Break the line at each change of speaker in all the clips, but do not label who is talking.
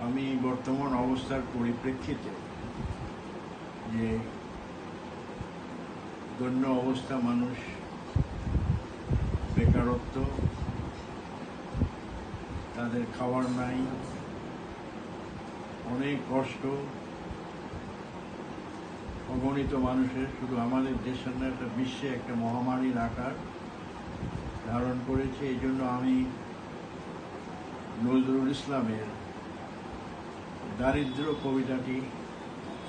আমি বর্তমান অবস্থার পরিপ্রেক্ষিতে যে দৈন্য অবস্থা, মানুষ বেকারত্ব, তাদের খাবার নাই, অনেক কষ্ট, অগণিত মানুষের, শুধু আমাদের দেশের না, একটা বিশ্বে একটা মহামারীর আকার ধারণ করেছে। এই জন্য আমি নজরুল ইসলামের দারিদ্র কবিতাটি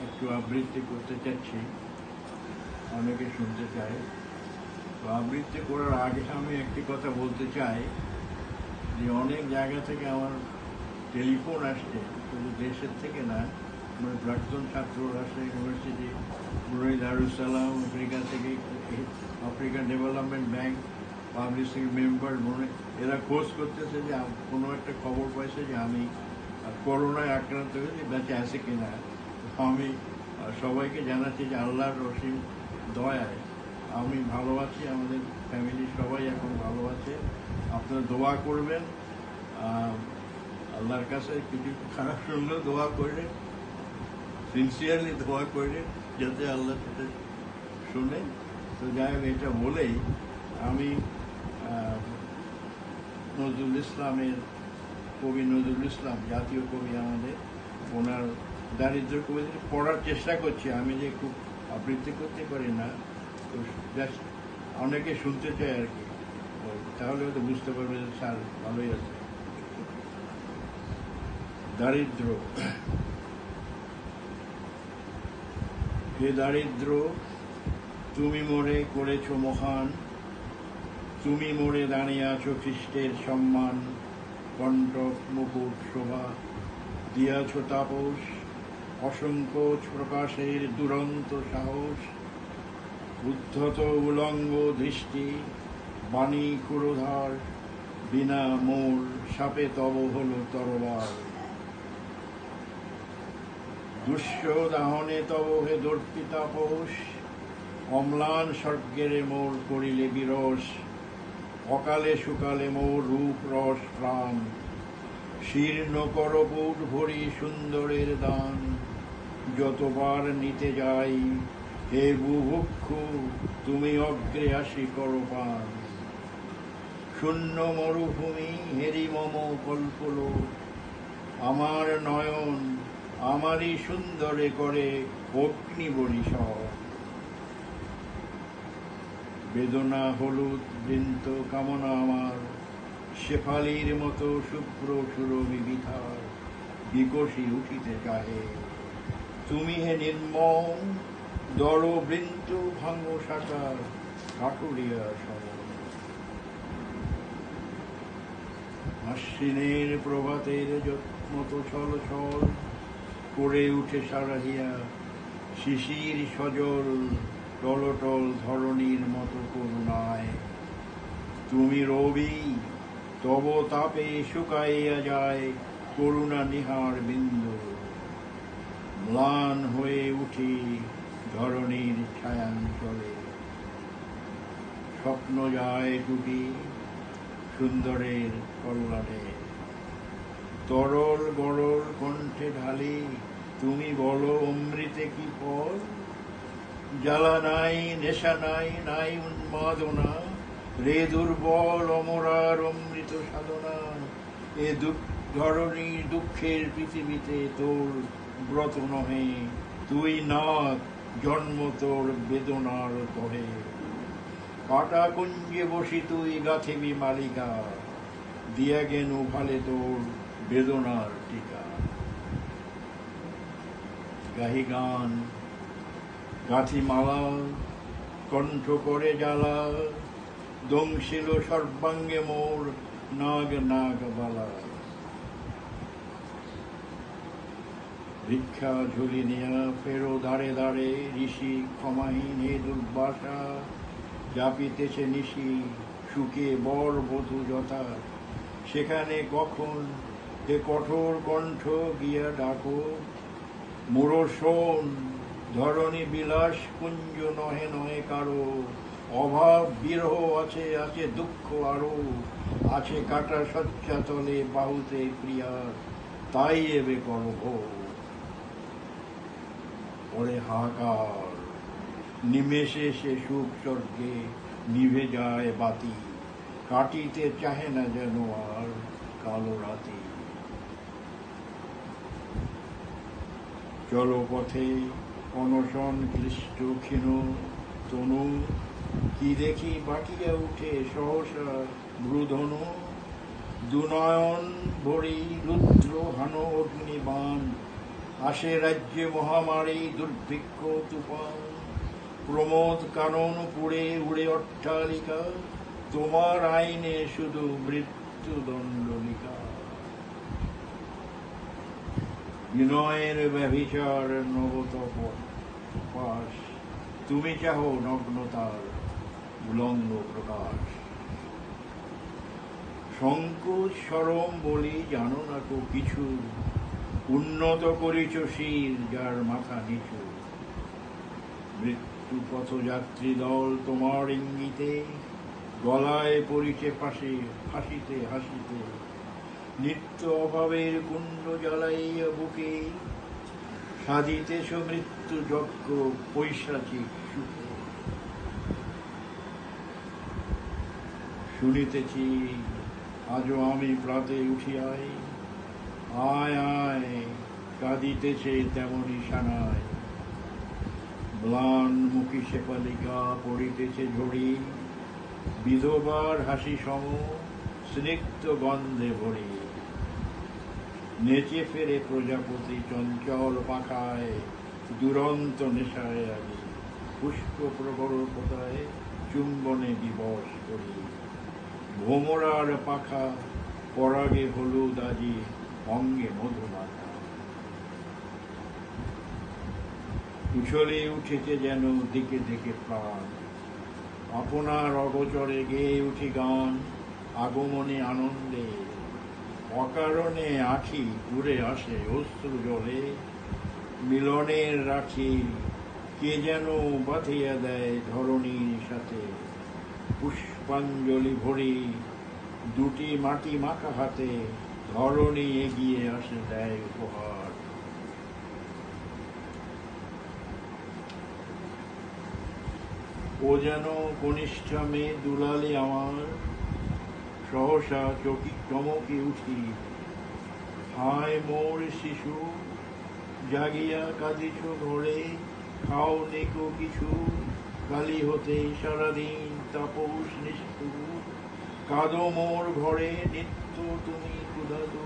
একটু আবৃত্তি করতে চাচ্ছি, অনেকে শুনতে চায়। তো আবৃত্তি করার আগে আমি একটি কথা বলতে চাই যে অনেক জায়গা থেকে আমার টেলিফোন আসছে, শুধু দেশের থেকে না, আমার প্রাক্তন ছাত্ররা আসে ইউনিভার্সিটি, দারুসালাম, আফ্রিকা থেকে, African development bank publishing member, এরা খোঁজ করতেছে যে কোনো একটা খবর পাইছে যে আমি করোনায় আক্রান্ত হয়েছি, বেঁচে আছে কিনা। আমি সবাইকে জানাচ্ছি যে আল্লাহর অসীম দয়ায় আমি ভালো আছি, আমাদের ফ্যামিলির সবাই এখন ভালো আছে। আপনারা দোয়া করবেন, আল্লাহর কাছে কিছু খারাপ শুনলেও দোয়া করে, সিনসিয়ারলি দোয়া করে, যাতে আল্লাহ সেটা শুনে। তো যাই হোক, এটা বলেই আমি নজরুল ইসলামের, কবি নজরুল ইসলাম, জাতীয় কবি আমাদের, ওনার দারিদ্র কবিতা পড়ার চেষ্টা করছি। আমি যে খুব আবৃত্তি করতে পারি না, তো জাস্ট অনেকে শুনতে চায় আর কি, তাহলে হয়তো বুঝতে পারবে যে স্যার ভালোই আছে। দারিদ্র। হে দারিদ্র, তুমি মোরে করেছ মহান, তুমি মোরে দাঁড়িয়ে আছো খ্রিস্টের সম্মান, কণ্ঠক মুকুট শোভা দিয়াছ তাপস, অসংকোচ প্রকাশের দুরন্ত সাহস, উদ্ধত উলঙ্গ দৃষ্টি, বাণী কুরোধার, বিনা মোর সাপে তব হল তরবার, দুষ্য দাহনে তব হে দর্পি তাপস, অম্লান স্বর্গের মোর করিলে বিরস, অকালে সুকালে মোর রূপ রস প্রাণ, শীর্ণ করপুট ভরি সুন্দরের দান, যতবার নিতে যাই হে বুভুক্ষু, তুমি অগ্রে আসি করো পান, শূন্য মরুভূমি হেরি মম কল্পলো, আমার নয়ন আমারই সুন্দরে করে অগ্নি বরিশর, বেদনা হলুদ বৃন্ত কামনা আমার, শেফালির মতো শুভ্র সুরভি বিধার, বিকশি উঠিতে চাহে, তুমি হে নির্মম দর বৃন্ত ভাঙ্গ সাকার, কাটুরিয়া সম, আশ্বিনের প্রভাতের মতো ছল ছল করে উঠে সারাহিয়া, শিশির সজল টলটল ধরণীর মতো করুণায়, তুমি রবি তব তাপে শুকাইয়া যায় করুণা নিহার বিন্দু, ম্লান হয়ে উঠি ধরণীর ছায়াঞ্চলে, স্বপ্ন যায় টুটি সুন্দরের কল্যাণে, তরল গরল কণ্ঠে ঢালি তুমি বলো অমৃতে কি ফল, জ্বালা নাই নেশা নাই, নাই উন্মাদনা, রে দুর্বল অমরার অমৃত সাধনা, এ ধরণীর দুঃখের পৃথিবীতে তোর ব্রত নহে, তুই নাথ জন্ম তোর বেদনার তহে, কাটা কুঞ্জে বসি তুই গাথিবি মালিকা, দিয়া গেনু ভালে তোর বেদনার টিকা। গাহি গান গাথি মালা, কণ্ঠ করে জ্বালা, দংশিল সর্বাঙ্গে মোর নাগ নাগ বালা, ভিক্ষা ঝুলি নিয়া ফেরো দাঁড়ে দাঁড়ে, ঋষি ক্ষমাহীন হে দুর্বাসা, জাপিতেছে নিশি সুখে বর বধূ যথা, সেখানে কখন হে কঠোর কণ্ঠ গিয়া ডাকো, মোর শোন ধরণী বিলাস কুঞ্জ নহে নহে কারো, অভাব বিরহ আছে, আছে দুঃখ আরো, আছে কাটা শয্যা তলে বাহুতে প্রিয়ার, তাই এবে করো ওরে হাহাকার, নিমেষে সে সুখ স্বর্গে নিভে যায় বাতি, কাটিতে চাহে না যেন আর কালো রাতি। চলো পথে অনশন ক্লিষ্ট ক্ষীণ তনু, কি দেখি বাকিয়া উঠে সহসা ভ্রুধনু, দুনয়ন ভরি রুদ্র হান অগ্নিবাণ, আসে রাজ্যে মহামারী দুর্ভিক্ষ তুফান, প্রমোদ কানন পুড়ে উড়ে অট্টালিকা, তোমার আইনে শুধু মৃত্যুদণ্ডলিকা। বিনয়ের ব্যভিচার নবতপাস, তুমি চাহো নগ্নতার উলঙ্গ প্রকাশ। সংকোচ সরম বলি জানো না কো কিছু, উন্নত করিছ শির যার মাথা নিচু। মৃত্যু পথযাত্রী দল তোমার ইঙ্গিতে, গলায় পড়িছে ফাঁসি হাসিতে হাসিতে, নিত্য অভাবের কুণ্ড জ্বালাইয়া বুকে, সাধিতেছ মৃত্যু যজ্ঞ পৈশাচিক সুখে। শুনিতেছি আজও আমি প্রাতে উঠিয়াই, আয় আয় কাঁদিতেছে তেমনি সানায়, ম্লান মুখী শেফালিকা পড়িতেছে ঝড়ি, বিধবার হাসি সম স্নিগ্ধ গন্ধে ভরি। নেচে ফেরে প্রজাপতি চঞ্চল পাখায়, দুরন্ত নেশায় আমি পুষ্প প্রবর পদায় চুম্বনে বিবশ করি। ভোমরার পাখা পরাগে হলুদ আজি অঙ্গে মধুমাখা, উছলে উঠেছে যেন দিকে দিকে প্রাণ, আপনার অগোচরে গেয়ে উঠি গান আগমনে আনন্দে, অকারণে আঁখি ঘুরে আসে অশ্রু জলে, মিলনের রাখি কে যেন বাঁধিয়া দেয় ধরণীর সাথে, পুষ্পাঞ্জলি ভরি দুটি মাটি মাখা হাতে ধরণী এগিয়ে আসে দেয় উপহার। ও যেন কনিষ্ঠা মেয়ে দুলালে আমার, সহসা চমকি উঠি, হায় মোর শিশু জাগিয়া কাঁদিছ ঘরে, খাও নেকো কিছু, কালি হতে সারাদিন তাপস নিষ্ঠুর, কাঁদো মোর ঘরে নিত্য তুমি ক্ষুধাতু।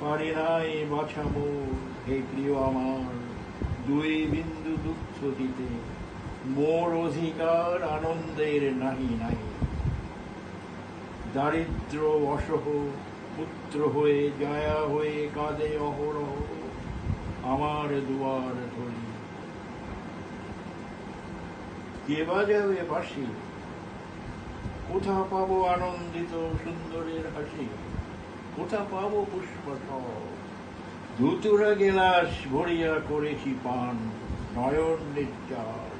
পারি নাই বাছা মোর হে প্রিয় আমার, দুই বিন্দু দুঃখ দিতে, মোর অধিকার আনন্দের নাহি নাহি। দারিদ্র অসহ পুত্র হয়ে জায়া হয়ে কাঁদে অহরহ আমার দুয়ার ধরি। কে বাজাবে বাঁশি, কোথা পাবো আনন্দিত সুন্দরের হাসি, কোথা পাবো পুষ্পসব, ধুতুরা গেলাস ভরিয়া করেছি পান নয়ন নির্যাস।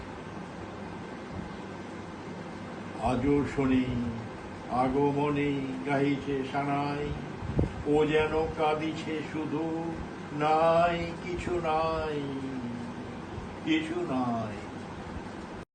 আজও শুনি আগমনে গাহিছে সানাই, ও যেন কাঁদিছে শুধু, নাই কিছু নাই কিছু নাই।